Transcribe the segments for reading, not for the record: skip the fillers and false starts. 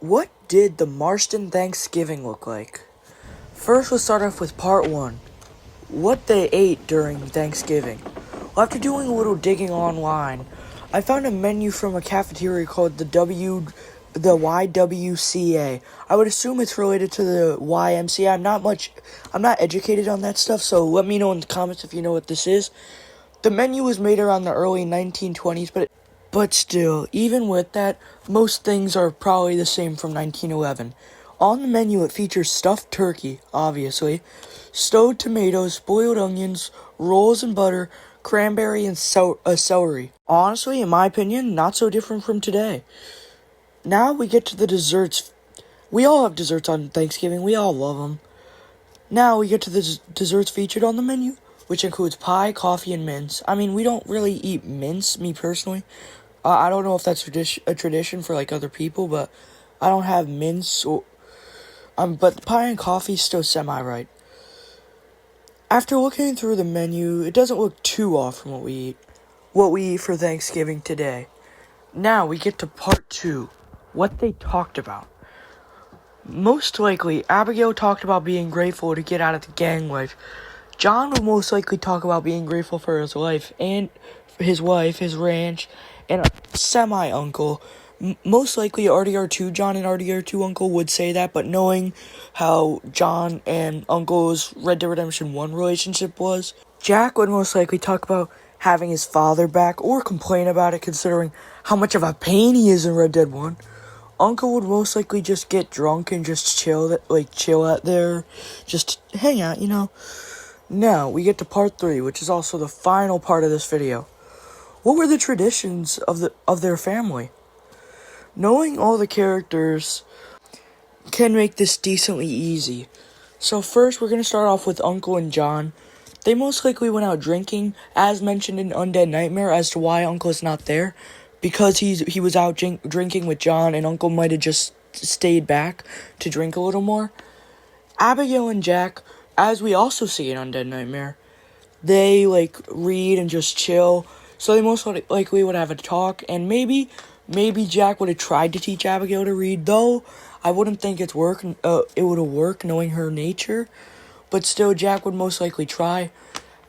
What did the Marston Thanksgiving look like? First, let's start off with part one. What they ate during Thanksgiving. Well, after doing a little digging online, I found a menu from a cafeteria called the YWCA. I would assume it's related to the YMCA. I'm not educated on that stuff, so let me know in the comments if you know what this is. The menu was made around the early 1920s, but still, even with that, most things are probably the same from 1911. On the menu, it features stuffed turkey, obviously, stewed tomatoes, boiled onions, rolls and butter, cranberry, and celery. Honestly, in my opinion, not so different from today. Now we get to the desserts. We all have desserts on Thanksgiving. We all love them. Now we get to the desserts featured on the menu, which includes pie, coffee, and mince. I mean, we don't really eat mince, me personally. I don't know if that's a tradition for, like, other people, but I don't have mince. But pie and coffee still semi-right. After looking through the menu, it doesn't look too off from what we eat for Thanksgiving today. Now we get to part two, what they talked about. Most likely, Abigail talked about being grateful to get out of the gang life. John would most likely talk about being grateful for his life and his wife, his ranch, and a semi-uncle. Most likely RDR2 John and RDR2 Uncle would say that, but knowing how John and Uncle's Red Dead Redemption 1 relationship was, Jack would most likely talk about having his father back or complain about it considering how much of a pain he is in Red Dead 1. Uncle would most likely just get drunk and just chill out there, just hang out, you know. Now, we get to part 3, which is also the final part of this video. What were the traditions of their family? Knowing all the characters can make this decently easy. So first, we're going to start off with Uncle and John. They most likely went out drinking, as mentioned in Undead Nightmare, as to why Uncle is not there. Because he was out drinking with John, and Uncle might have just stayed back to drink a little more. Abigail and Jack, as we also see in Undead Nightmare, they, read and just chill. So they most likely would have a talk, and maybe Jack would have tried to teach Abigail to read, though I wouldn't think it would have worked knowing her nature. But still, Jack would most likely try.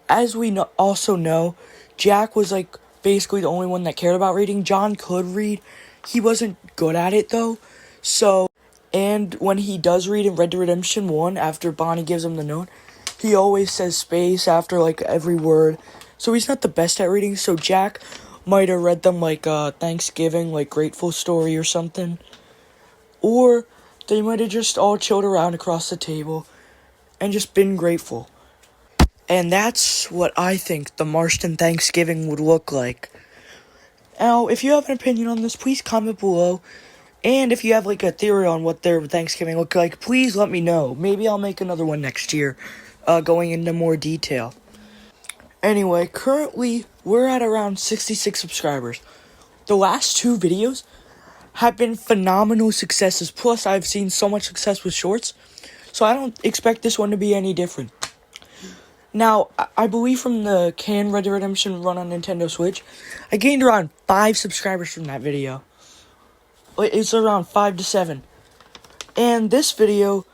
As we also know, Jack was, basically the only one that cared about reading. John could read. He wasn't good at it, though. So, and when he does read in Red Dead Redemption 1, after Bonnie gives him the note, he always says space after, every word. So he's not the best at reading, so Jack might have read them, Thanksgiving, Grateful Story or something. Or they might have just all chilled around across the table and just been grateful. And that's what I think the Marston Thanksgiving would look like. Now, if you have an opinion on this, please comment below. And if you have, a theory on what their Thanksgiving looked like, please let me know. Maybe I'll make another one next year, going into more detail. Anyway, currently, we're at around 66 subscribers. The last 2 videos have been phenomenal successes. Plus, I've seen so much success with shorts, so I don't expect this one to be any different. Now, I believe from the Red Dead Redemption run on Nintendo Switch, I gained around 5 subscribers from that video. It's around 5 to 7. And this video,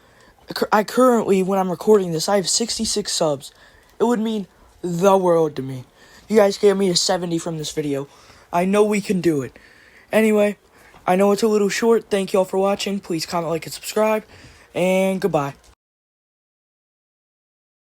I currently, when I'm recording this, I have 66 subs. It would mean the world to me. You guys gave me a 70 from this video. I know we can do it. Anyway, I know it's a little short. Thank you all for watching. Please comment, like, and subscribe. And goodbye.